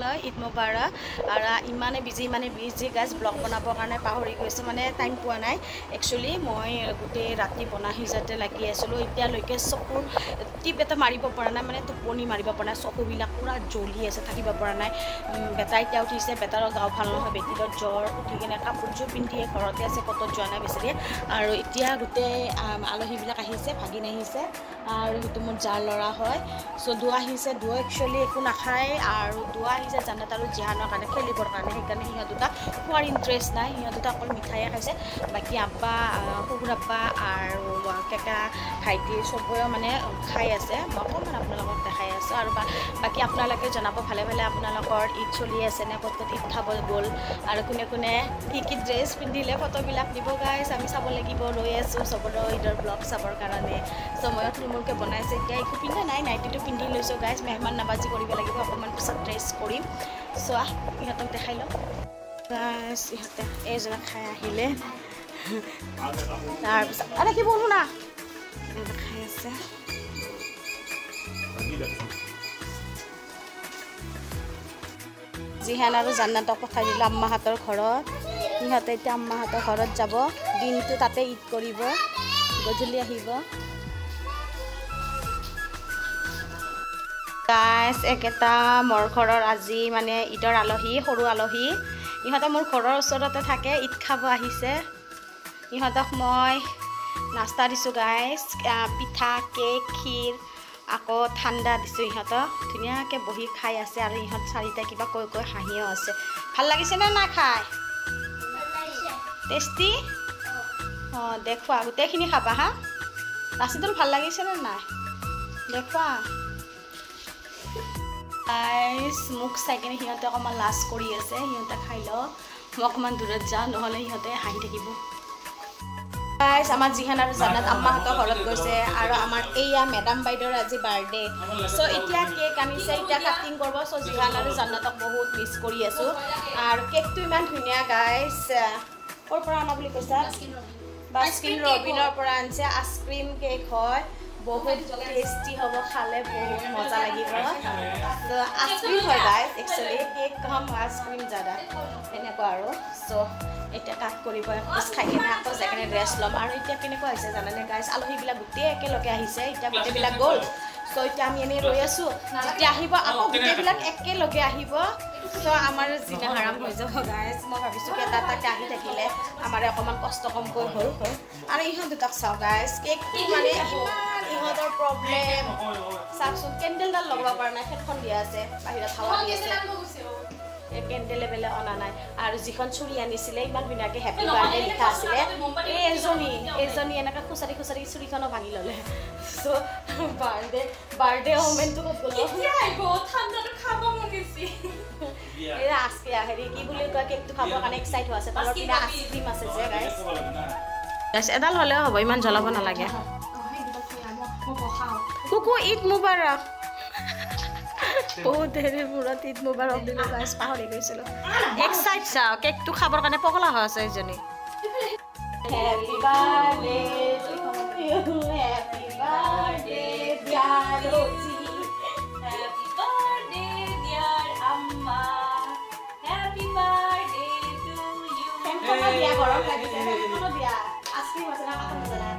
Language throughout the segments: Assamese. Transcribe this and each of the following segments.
হয় ঈদ মুবাৰক আৰু ইমানে বিজি গাইজ ব্লগ বনাবৰ কাৰণে পাহৰি গৈছোঁ মানে টাইম পোৱা নাই একচুৱেলি মই গোটেই ৰাতি বনাই সিজাতে লাগি আছিলোঁ এতিয়ালৈকে চকুৰ টিপ এটা মাৰিব পৰা নাই মানে টোপনি মাৰিব পৰা নাই চকুবিলাক পুৰা জ্বলি আছে থাকিব পৰা নাই বেটা এতিয়া উঠিছে বেটাৰৰ গাও ভাল নহয় বেটিৰ জ্বৰ উঠি কিনে কাপোৰযোৰ পিন্ধিয়ে ঘৰতে আছে ক'ত যোৱা নাই বেছিৰে আৰু এতিয়া গোটেই আলহীবিলাক আহিছে ভাগিন আহিছে আৰু সেইটো মোৰ যাৰ ল'ৰা হয় চ' দুৱা আহিছে দুৱা একচুৱেলি একো নাখায় আৰু দুৱা আহিছে জান্নাত আৰু জিহানৰ কাৰণে খেলিবৰ কাৰণে সেইকাৰণে সিহঁত দুটা খোৱাৰ ইণ্টাৰেষ্ট নাই সিহঁত দুটা অকল মিঠাইয়ে খাইছে বাকী আব্বা শহুৰ আব্বা আৰু কেকা ভাইটি চবৰে মানে খাই আছে মই অকণমান আপোনালোকক দেখাই আছোঁ আৰু বাকী আপোনালোকে জনাব ভালে ভালে আপোনালোকৰ ঈদ চলি আছে নে ক'ত ঈদ খাব গ'ল আৰু কোনে কোনে কি ড্ৰেছ পিন্ধিলে ফটোবিলাক দিব গাইজ আমি চাব লাগিব ৰৈ আছোঁ চবৰে ঈদৰ ব্লগ চাবৰ কাৰণে চ' ময়ো থুলমূলকৈ বনাইছে এতিয়া একো পিন্ধা নাই নাইটিটো পিন্ধি লৈছোঁ গাইজ মেহমান নাবাজি কৰিব লাগিব অকণমান পিছত ড্ৰেছ কৰিম চোৱা ইহঁতক দেখাই লওঁ গাইজ ইহঁতে এইজনক খাই আহিলে তাৰপিছত আৰে কি বলো না খাই আছে জিহান আৰু জান্নাতক পঠাই দিলোঁ আম্মাহঁতৰ ঘৰত সিহঁতে এতিয়া আম্মাহঁতৰ ঘৰত যাব দিনটো তাতে ঈদ কৰিব গধূলি আহিব গাইজ একেটা মোৰ ঘৰৰ আজি মানে ঈদৰ আলহী সৰু আলহী ইহঁতে মোৰ ঘৰৰ ওচৰতে থাকে ঈদ খাব আহিছে ইহঁতক মই নাস্তা দিছোঁ গাইজ পিঠা কেক ক্ষীৰ আকৌ ঠাণ্ডা দিছোঁ ইহঁতক ধুনীয়াকৈ বহি খাই আছে আৰু ইহঁত চাৰিটা কিবা কৈ কৈ হাঁহিও আছে ভাল লাগিছেনে নাই খাই টেষ্টি অঁ দেখুৱা গোটেইখিনি খাবা হা লাচিটোল ভাল লাগিছেনে নাই দেখুৱা গাইজ মোক চাই কিনে সিহঁতে অকণমান লাজ কৰি আছে সিহঁতে খাই লওক মই অকণমান দূৰত যাওঁ নহ'লে সিহঁতে হাঁহি থাকিব গাইজ আমাৰ জিহান আৰু জান্নাত আম্মাহঁতৰ ঘৰত গৈছে আৰু আমাৰ এইয়া মেডাম বাইদেউৰ আজি বাৰ্থডে চ' এতিয়া কেক আনিছে এতিয়া কাটিং কৰিব চ' জিহান আৰু জান্নাতক বহুত মিছ কৰি আছোঁ আৰু কেকটো ইমান ধুনীয়া গাইজ ক'ৰ পৰা অনা বুলি কৈছা বাস্কিন ৰবিনৰ পৰা আনিছে আইচক্ৰীম কেক হয় বহুত টেষ্টি হ'ব খালে বহুত মজা লাগিব আইচক্ৰীম হয় গাইজ একচুৱেলি কেক কম আইচক্ৰীম জাদা এনেকুৱা আৰু চ' এতিয়া কাট কৰিব খোজ খাই কিনে আকৌ যাই কিনে ড্ৰেছ ল'ম আৰু এতিয়া কেনেকুৱা হৈছে জানানে গাইজ আলহীবিলাক গোটেই একেলগে আহিছে এতিয়া গোটেইবিলাক গ'ল চ' এতিয়া আমি এনেই ৰৈ আছোঁ যেতিয়া আহিব আকৌ গোটেইবিলাক একেলগে আহিব চ' আমাৰ জিনা হাৰাম হৈ যাব গাইজ মই ভাবিছোঁ কি এটা এটাকৈ আহি থাকিলে আমাৰ অকণমান কষ্ট কমকৈ হ'ল আৰু ইহঁত দুটাক চাওঁ গাইজ কেকটো মানে ইহঁতৰ প্ৰব্লেম চাওকচোন কেণ্ডেলডাল লগাব পৰা নাই ফেনখন দিয়া আছে বাহিৰত হাৱা দি আছে কেণ্ডেলে বেলে অনা নাই আৰু যিখন চুৰি আনিছিলে ইমান ধুনীয়াকৈ হেপী বাৰ্থডে লিখা আছিলে এইজনী এনেকৈ খুচৰি চুৰিখনো ভাঙি ল'লে চ' বাৰ্থডে হোমেনটো ক'ত গ'ল আজকে হেৰি কি বুলি কয় কেকটো খাবৰ কাৰণে এক্সাইট হৈ আছে তলৰ পিনে আইচক্ৰীম আছে যে গাইজ এডাল হ'লেও হ'ব ইমান জ্বলাব নালাগে কুকু ঈদ মুবাৰক বহুত দেৰি মূৰত ঈদ মুবাৰক দিলোঁ গাইজ পাহৰি গৈছিলোঁ এক্সাইট চাওঁ কেকটো খাবৰ কাৰণে পগলা হৈ আছে এজনী happy birthday to you happy birthday dear Roji happy birthday dear আম্মা হেপী বাৰ্থডে টু ইউ ফেনখনো দিয়া গৰম লাগিছে ফেনখনো দিয়া আইচক্ৰীম আছে না কাম জানা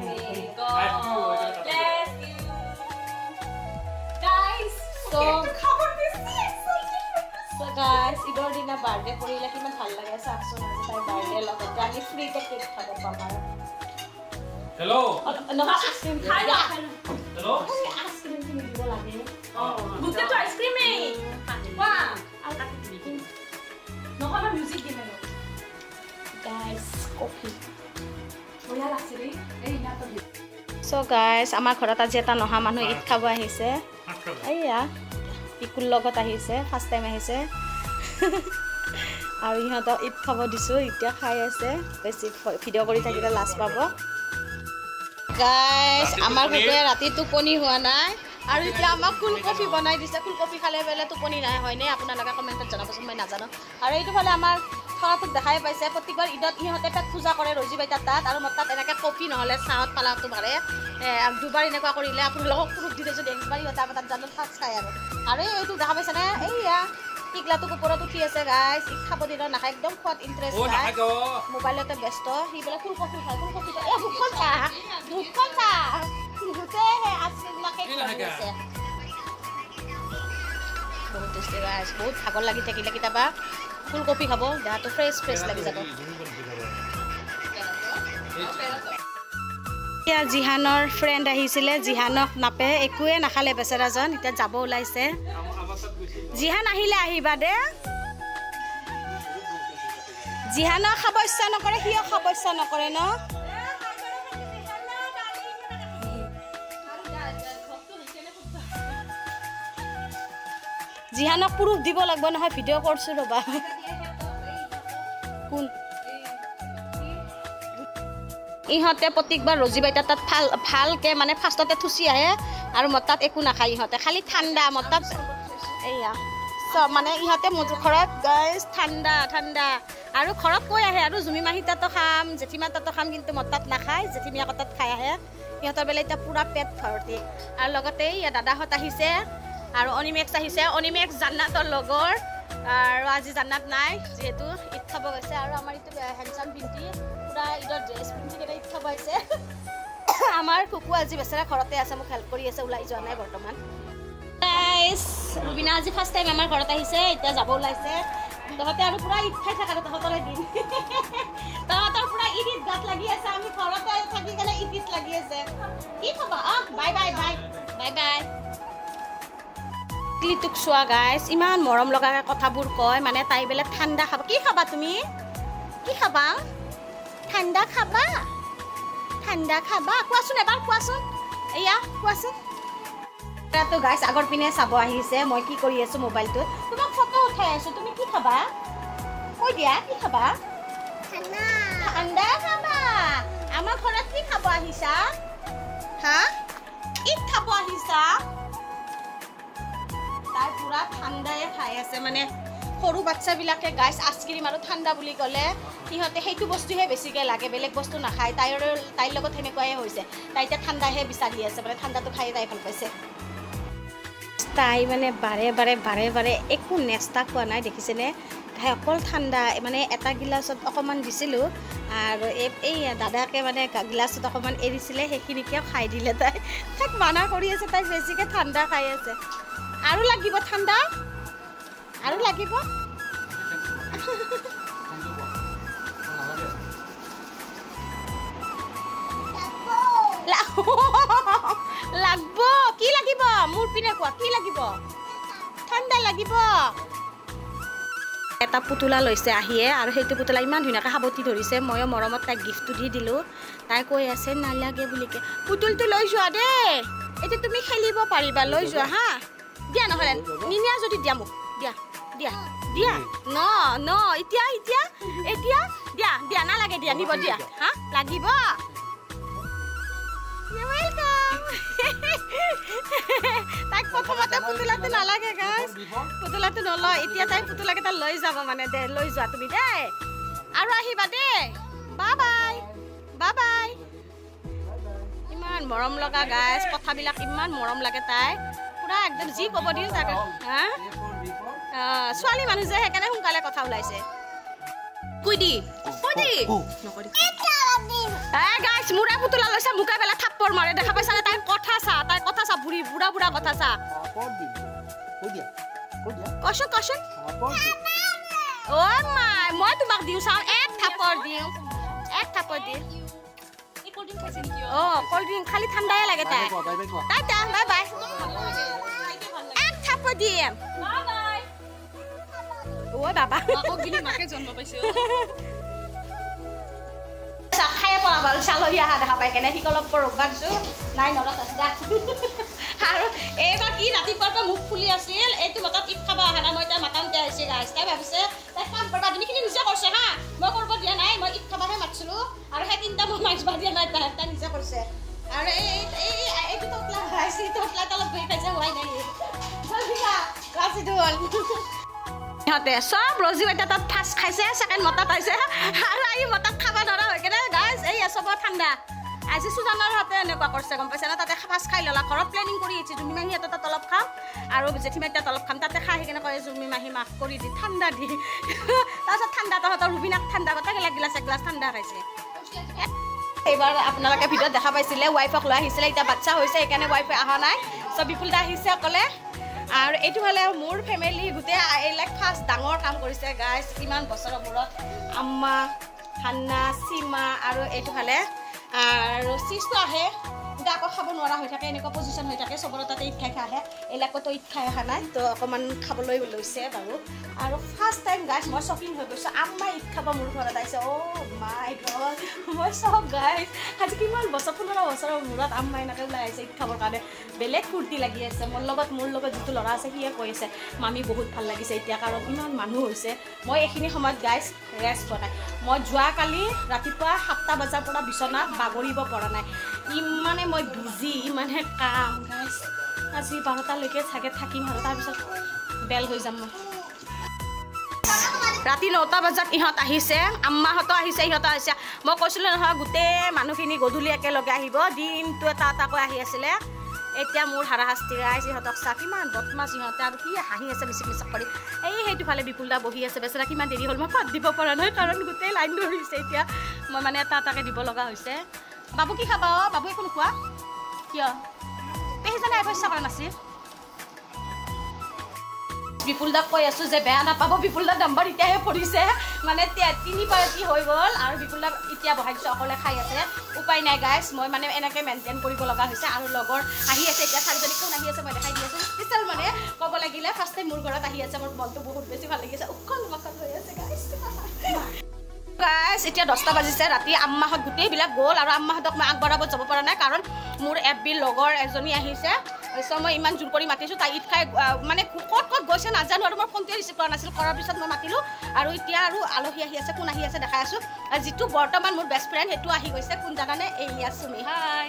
So guys, idor dina birthday korila kiman bhal lage saakson aji tai birthday logate ami free te cake khabo pamar hello no ice cream hello ice cream ki dibo lage butte to ice cream ei wa al kati no hama music dime no guys coffee oya lasiri ei na to so guys amar ghorat aji eta noha manu eid khabo ahise aiya equal লগত আহিছে ফাৰ্ষ্ট টাইম আহিছে আৰু ইহঁতক ঈদ খাব দিছোঁ এতিয়া খাই আছে বেছি ভিডিঅ' কৰি থাকিলে লাজ পাব গাইজ আমাৰ ঘৰতে ৰাতি টোপনি হোৱা নাই আৰু এতিয়া আমাক ফুলকবি বনাই দিছে ফুলকবি খালে বোলে টোপনি নাই হয়নে আপোনালোকে কমেণ্টত জনাবচোন মই নাজানো আৰু এইটো ফালে আমাৰ থৰাটোক দেখাই পাইছে প্ৰতিবাৰ ঈদত ইহঁতে পেট পূজা কৰে ৰজি বাইতাৰ তাত আৰু মোৰ তাত এনেকৈ কফি নহ'লে চাহত পালাটো মাৰে দুবাৰ এনেকুৱা কৰিলে আপোনালোকক প্ৰুফ দি দিছোঁ নেক্সট বাৰ ইহঁতে আমাৰ তাত জানো ফাৰ্ষ্ট খায় আৰু এইটো দেখা পাইছেনে এইয়া টিকলাটোক ওপৰত উঠি আছে গাইছ ই খাব দিলে নাখায় একদম খোৱাত ইণ্টাৰেষ্ট নাই মোবাইলতে ব্যস্ত সি বোলে ফুলকবি খায় ফুলকবি এই ভোকখন খা গোটেই আচৰিবিলাকে খাই আছে বহুত টেষ্টি গাইছ বহুত ভাগৰ লাগি থাকিলে কেতিয়াবা ফুলকবি খাব দেহাটো ফ্ৰেছ লাগি যাব এতিয়া জিহানৰ ফ্ৰেণ্ড আহিছিলে জিহানক নাপে একোৱে নাখালে বেচেৰাজন এতিয়া যাব ওলাইছে জিহান আহিলে আহিবা দে জিহানক খাব ইচ্ছা নকৰে সিও খাব ইচ্ছা নকৰে ন জিহানক প্ৰুফ দিব লাগিব নহয় ভিডিঅ' কৰিছোঁ ৰ'বা কোন ইহঁতে প্ৰত্যেকবাৰ ৰজি বাইতা তাত ভালকৈ মানে ফাৰ্ষ্টতে থুচি আহে আৰু মোৰ তাত একো নাখায় ইহঁতে খালি ঠাণ্ডা মোৰ তাত এয়া চব মানে ইহঁতে মোৰ ঘৰত গাইছ ঠাণ্ডা আৰু ঘৰত কৈ আহে আৰু জুমি মাহী তাতো খাম জেঠিমা তাতো খাম কিন্তু মোৰ তাত নাখায় জেঠিমী আকৌ তাত খাই আহে সিহঁতৰ বোলে এতিয়া পূৰা পেট ভৰ্তি আৰু লগতে ইয়াত দাদাহঁত আহিছে আৰু অনিমেক্স আহিছে অনিমেক্স জান্নাতৰ লগৰ আৰু আজি জান্নাত নাই যিহেতু ঈদ খাব গৈছে আৰু আমাৰ এইটো হেণ্ডচাম পিন্ধি পুৰা ঈদৰ ড্ৰেছ পিন্ধি কেনে ঈদ খাব আহিছে আমাৰ কুকু আজি বেচেৰা ঘৰতে আছে মোক হেল্প কৰি আছে ওলাই যোৱা নাই বৰ্তমান গাইছ ৰুবিনা আজি ফাৰ্ষ্ট টাইম আমাৰ ঘৰত আহিছে এতিয়া যাব ওলাইছে তহঁতে আৰু পুৰা ঈদ খাই থাকা তহঁতৰে দিন তহঁতৰ পুৰা ঈদ গাত লাগি আছে আমি ঘৰতে থাকি কেনে ঈদ লাগি আছে কি খাবা বাই বাই ক্লিটোক চোৱা গাইছ ইমান মৰম লগাকৈ কথাবোৰ কয় মানে তাই বোলে ঠাণ্ডা খাবা কি খাবা তুমি কি খাবা ঠাণ্ডা খাবা কোৱাচোন এবাৰ কোৱাচোন এয়া কোৱাচোন তো গাইছ আগৰ পিনে চাব আহিছে মই কি কৰি আছোঁ মোবাইলটোত তোমাক ফটো উঠাই আছোঁ তুমি কি খাবা কৈ দিয়া কি খাবা ঠাণ্ডা খাবা আমাৰ ঘৰত কি খাব আহিছা হা ঈদ খাব আহিছা তাই পুৰা ঠাণ্ডাই খাই আছে মানে সৰু বাচ্চাবিলাকে গাইছ আইচক্ৰীম আৰু ঠাণ্ডা বুলি ক'লে সিহঁতে সেইটো বস্তুহে বেছিকৈ লাগে বেলেগ বস্তু নাখায় তাইৰ লগত সেনেকুৱাই হৈছে তাই এতিয়া ঠাণ্ডাহে বিচাৰি আছে মানে ঠাণ্ডাটো খাই তাই ভাল পাইছে তাই মানে বাৰে একো নেষ্টা খোৱা নাই দেখিছেনে তাই অকল ঠাণ্ডা মানে এটা গিলাচত অকণমান দিছিলোঁ আৰু এই দাদাকে মানে গিলাচত অকণমান এৰিছিলে সেইখিনিকে খাই দিলে তাইক মানা কৰি আছে তাই বেছিকৈ ঠাণ্ডা খাই আছে আৰু লাগিব ঠাণ্ডা আৰু লাগিব লাগব কি লাগিব মোৰ পিনে কোৱা কি লাগিব ঠাণ্ডা লাগিব এটা পুতলা লৈছে আহিয়ে আৰু সেইটো পুতলা ইমান ধুনীয়াকৈ সাৱটি ধৰিছে ময়ো মৰমত তাইক গিফ্টটো দি দিলোঁ তাই কৈ আছে নালাগে বুলিকে পুতুলটো লৈ যোৱা দেই এইটো তুমি খেলিব পাৰিবা লৈ যোৱা হা দিয়া নহ'লে নিনিয়া যদি দিয়া মোক দিয়া ন এতিয়া দিয়া নালাগে দিয়া নিব দিয়া হা লাগিব তাইক প্ৰথমতে পুতলাটো নালাগে গাইছ পুতলাটো নলয় এতিয়া তাই পুতলাকেইটা লৈ যাব মানে দে লৈ যোৱা তুমি দেই আৰু আহিবা দেই বাই ইমান মৰম লগা গাইছ কথাবিলাক ইমান মৰম লাগে তাই পুৰা একদম যি ক'ব দিল তাক হা ছোৱালী মানুহ যে সেইকাৰণে সোনকালে কথা ওলাইছে কৈ দি গাইছ মোৰে পুতলা লৈছে মোকে বেলা থাপ্পৰ মাৰে দেখা পাইছানে তাইৰ কথা চা বুঢ়া কথা চা কচোন অ' মাই মই তোমাক দিওঁ চাওঁ এক থাপ্পৰ দিওঁ কল্ড ড্ৰিংক খালি ঠাণ্ডাই লাগে তাই বাই এক থাপ্পৰ দিম অ' বাবা মাকে জন্ম পাইছে খাই পৰাবাল চালহী অহা দেখা পাই কেনে সিক অলপ ৰখাইছোঁ নাই নৰক আৰু এইবাৰ কি ৰাতিপুৱাৰ পৰা মুখ ফুলি আছিল এইটো মাতাত ঈদ খাব অহা নাই মই তাই মাতামতে আহিছে গাইছ তাই ভাবিছে তাই কাম কৰবা দিনখিনি নিজে কৰিছে হা মই কৰিব দিয়া নাই মই ঈদ খাবহে মাতিছিলোঁ আৰু সেই তিনিটা মই মাতিব দিয়া নাই তাই নিজে কৰিছে আৰু এইটো ততলা খাইছে ততলা তলত বহি খাইছে হোৱাই নাই সিহঁতে চব ৰজি বাইতা তাত ফাৰ্ষ্ট খাইছে ছেকেণ্ড মতা পাইছে আৰু এই মতাত খাব নৰা হৈ কেনে গাইছ এই চবৰ ঠাণ্ডা আজি সুজানৰ হাতে এনেকুৱা কৰিছে গম পাইছে না তাতে ফাৰ্ষ্ট খাই ল'লা ঘৰত প্লেনিং কৰি আহিছে তুমি সিহঁতৰ তাত অলপ খাম আৰু জেঠিমাই তাত অলপ খাম তাতে খাই সেইকাৰণে কয় জুমি মাহী মাফ কৰি দি ঠাণ্ডা দি তাৰপিছত ঠাণ্ডা তহঁতৰ ৰুবিনাক ঠাণ্ডা কথা এগিলাছ ঠাণ্ডা খাইছে এইবাৰ আপোনালোকে ভিডিঅ'ত দেখা পাইছিলে ৱাইফক লৈ আহিছিলে এতিয়া বাচ্চা হৈছে সেইকাৰণে ৱাইফে অহা নাই চ' বিপুল দা আহিছে অকলে আৰু এইটো ফালে মোৰ ফেমিলি গোটেই এইবিলাক ফাৰ্ষ্ট ডাঙৰ কাম কৰিছে গাইজ কিমান বছৰৰ মূৰত আম্মা হান্না সীমা আৰু এইটো ফালে আৰু চিজটো আহে কিন্তু আকৌ খাব নোৱাৰা হৈ থাকে এনেকুৱা পজিশ্যন হৈ থাকে চবৰে তাতে ঈদ খাই আহে এইবিলাকতো ঈদ খাই অহা নাই তো অকণমান খাবলৈ লৈছে বাৰু আৰু ফাৰ্ষ্ট টাইম গাইজ মই শ্বকিং হৈ গৈছোঁ আম্মা ঈদ খাব মোৰ ঘৰত আহিছে অ' মাই গড মই চব গাইজ আজি কিমান বছৰ 15 বছৰৰ মূৰত আম্মা এনেকৈ ওলাই আহিছে ঈদ খাবৰ কাৰণে বেলেগ ফূৰ্তি লাগি আছে মোৰ লগত যিটো ল'ৰা আছে সিয়ে কৈ আছে মামী বহুত ভাল লাগিছে এতিয়া কাৰণ ইমান মানুহ হৈছে মই এইখিনি সময়ত গাইজ ৰেষ্ট পোৱা নাই মই যোৱাকালি ৰাতিপুৱা 7টা বজাৰ পৰা বিচনাত বাগৰিব পৰা নাই ইমানে মই বিজি ইমানে কাম গাইজ আজি 12টালৈকে চাগে থাকিম আৰু তাৰপিছত বেল হৈ যাম মই ৰাতি 9টা বজাত ইহঁত আহিছে আম্মাহঁতো আহিছে ইহঁতো আহিছে মই কৈছিলোঁ নহয় গোটেই মানুহখিনি গধূলি একেলগে আহিব দিনটো এটাকৈ আহি আছিলে এতিয়া মোৰ হাৰাশাস্তি গাইজ ইহঁতক চা কিমান বদমাছ ইহঁতে আৰু কি হাঁহি আছে মিচিক কৰি সেইটো ফালে বিপুল দা বহি আছে বেচেৰা কিমান দেৰি হ'ল মই ভাত দিব পৰা নাই কাৰণ গোটেই লাইন ধৰিছে এতিয়া মই মানে এটাকৈ দিব লগা হৈছে বাবু কি খাবা বাবু একো নোখোৱা কিয় পেহীজনে ইচ্ছা কৰা নাছিল বিপুল দাক কৈ আছোঁ যে বেয়া নাপাব বিপুল দাৰ নম্বৰ এতিয়াহে পৰিছে মানে 3 পাৰ্টি হৈ গ'ল আৰু বিপুল দা এতিয়া বহাই দিছোঁ অকলে খাই আছে উপায় নাই গাইজ মই মানে এনেকৈ মেইনটেইন কৰিব লগা হৈছে আৰু লগৰ আহি আছে এতিয়া 4জনী কোন আহি আছে মই দেখাই দি আছোঁ স্পেচিয়েল মানে ক'ব লাগিলে ফাৰ্ষ্ট টাইম মোৰ ঘৰত আহি আছে মোৰ মনটো বহুত বেছি ভাল লাগি আছে উখল মাখল হৈ আছে গাইজ এতিয়া 10টা বাজিছে ৰাতি আম্মাহঁত গোটেইবিলাক গ'ল আৰু আম্মাহঁতক মই আগবঢ়াব যাব পৰা নাই কাৰণ মোৰ FBৰ লগৰ এজনী আহিছে চ' মই ইমান জোৰ কৰি মাতিছোঁ তাই ঈদ খাই মানে ক'ত গৈছে নাজানো আৰু মই ফোনটোৱে ৰিচিভ কৰা নাছিলোঁ কৰাৰ পিছত মই মাতিলোঁ আৰু এতিয়া আৰু আলহী আহি আছে কোন আহি আছে দেখাই আছোঁ আৰু যিটো বৰ্তমান মোৰ বেষ্ট ফ্ৰেণ্ড সেইটো আহি গৈছে কোন জানানে এইয়া চুমি হাই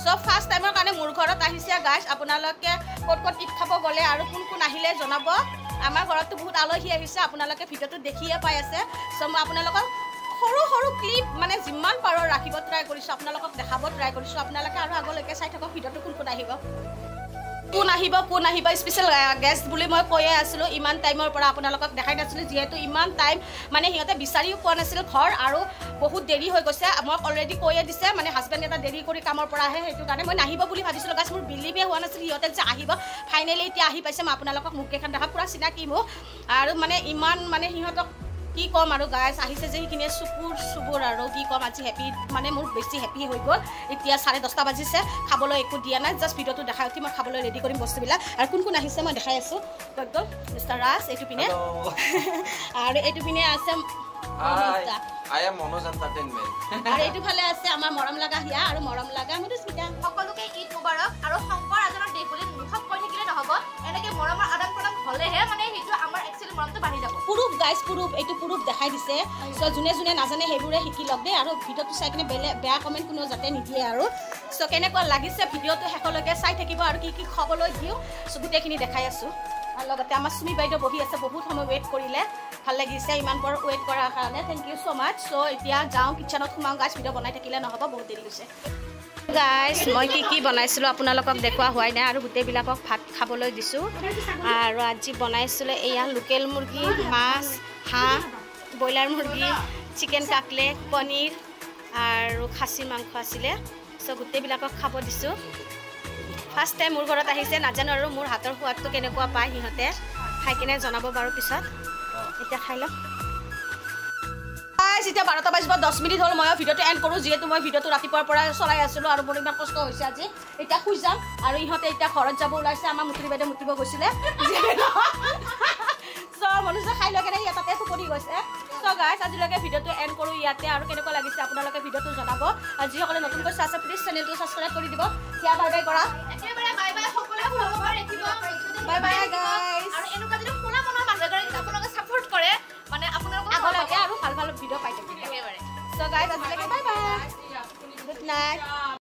চ' ফাৰ্ষ্ট টাইমৰ কাৰণে মোৰ ঘৰত আহিছে গাইজ আপোনালোকে ক'ত ঈদ খাব গ'লে আৰু কোন আহিলে জনাব আমাৰ ঘৰততো বহুত আলহী আহিছে আপোনালোকে ভিডিঅ'টো দেখিয়ে পাই আছে চ' মই আপোনালোকক সৰু ক্লিপ মানে যিমান পাৰোঁ ৰাখিব ট্ৰাই কৰিছোঁ আপোনালোকক দেখাব ট্ৰাই কৰিছোঁ আপোনালোকে আৰু আগলৈকে চাই থাকক ভিডিঅ'টো কোন আহিব স্পেচিয়েল গেষ্ট বুলি মই কৈয়ে আছিলোঁ ইমান টাইমৰ পৰা আপোনালোকক দেখাই নাছিলোঁ যিহেতু ইমান টাইম মানে সিহঁতে বিচাৰিও পোৱা নাছিল ঘৰ আৰু বহুত দেৰি হৈ গৈছে মই অলৰেডি কৈয়ে দিছে মানে হাজবেণ্ড এটা দেৰি কৰি কামৰ পৰা আহে সেইটো কাৰণে মই নাহিব বুলি ভাবিছিলোঁ গাইজ মোৰ বিলিভে হোৱা নাছিল সিহঁতে যে আহিব ফাইনেলি এতিয়া আহি পাইছে মই আপোনালোকক মুখকেইখন দেখা পুৰা চিনাকি মোক আৰু মানে ইমান মানে সিহঁতক কি ক'ম আৰু গাইজ আহিছে যে সেইখিনিয়ে চুকুৰ আৰু কি ক'ম আজি হেপী মানে মোৰ বেছি হেপী হৈ গ'ল এতিয়া 10:30 বাজিছে খাবলৈ একো দিয়া নাই জাষ্ট ভিডিঅ'টো দেখাই উঠি মই খাবলৈ ৰেডি কৰিম বস্তুবিলাক আৰু কোন আহিছে মই দেখাই আছোঁ একদম মিষ্টাৰ ৰাজ এইটো পিনে আৰু এইটো পিনে আছে I am Monoz Entertainment. আৰু এইটো ফালে আছে আমাৰ মৰম লগা হিয়া আৰু মৰম লগা মধুস্মিতা সকলোকে ঈদ মুবাৰক আৰু শংকৰ আজনৰ দেশ বুলি মুখত কৈ থাকিলে নহ'ব এনেকৈ মৰমৰ আদান প্ৰদান হ'লেহে মানে সেইটো আমাৰ একচুৱেলি মৰমটো বাঢ়ি যাব পুৰুষ গাইজ এইটো পুৰুষ দেখাই দিছে চ' যোনে নাজানে সেইবোৰে শিকি লওক দেই আৰু ভিডিঅ'টো চাই কিনে বেয়া কমেণ্ট কোনো যাতে নিদিয়ে আৰু চ' কেনেকুৱা লাগিছে ভিডিঅ'টো শেষলৈকে চাই থাকিব আৰু কি খাবলৈ দিওঁ চ' গোটেইখিনি দেখাই আছোঁ আৰু লগতে আমাৰ চুমি বাইদেউ বহি আছে বহুত সময় ৱেইট কৰিলে ভাল লাগিছে ইমান বৰ ৱেইট কৰাৰ কাৰণে থেংক ইউ ছ' মাছ চ' এতিয়া যাওঁ কিটচেনত সোমাওঁ গাইজ ভিডিঅ' বনাই থাকিলে নহ'ব বহুত দেৰি হৈছে গাইজ মই কি বনাইছিলোঁ আপোনালোকক দেখুওৱা হোৱাই নাই আৰু গোটেইবিলাকক ভাত খাবলৈ দিছোঁ আৰু আজি বনাইছিলোঁ এয়া লোকেল মুৰ্গী মাছ হাঁহ ব্ৰইলাৰ মুৰ্গী চিকেন কাটলেট পনীৰ আৰু খাচী মাংস আছিলে চ' গোটেইবিলাকক খাব দিছোঁ ফাৰ্ষ্ট টাইম মোৰ ঘৰত আহিছে নাজানো আৰু মোৰ হাতৰ সোৱাদটো কেনেকুৱা পায় সিহঁতে খাই কিনে জনাব বাৰু পিছত এতিয়া খাই লওঁ এতিয়া 12টা বাজিব 10 মিনিট হ'ল মই ভিডিঅ'টো এণ্ড কৰোঁ যিহেতু মই ভিডিঅ'টো ৰাতিপুৱাৰ পৰা চলাই আছিলোঁ আৰু মোৰ ইমান কষ্ট হৈছে আজি এতিয়া শুই যাম আৰু ইহঁতে এতিয়া ঘৰত যাব ওলাইছে আমাৰ মুতৰি বাইদেউ মুতিব গৈছিলে চ' মনুষ্য খাই লৈ কেনে তাতে টোপনি গৈছে চ' গাইজ আজিলৈকে ভিডিঅ'টো এণ্ড কৰোঁ ইয়াতে আৰু কেনেকুৱা লাগিছে আপোনালোকে ভিডিঅ'টো জনাব আৰু যিসকলে নতুনকৈ চাই আছে প্লিজ চেনেলটো ছাবস্ক্ৰাইব কৰি দিব সেয়া বাই বাই কৰা একেবাৰে বাই বাই সকলোৱে ভগৱান ৰাখিব বাই বাই গাইজ আৰু এনেকুৱা যদি শুনা মনৰ মানুহ আপোনালোকে ছাপোৰ্ট কৰে মানে আপোনালোকক আগলৈকে আৰু ভাল ভিডিঅ' পাই থাকিব একেবাৰে চ' গাইজ আজিলৈকে বাই বাই গুড নাইট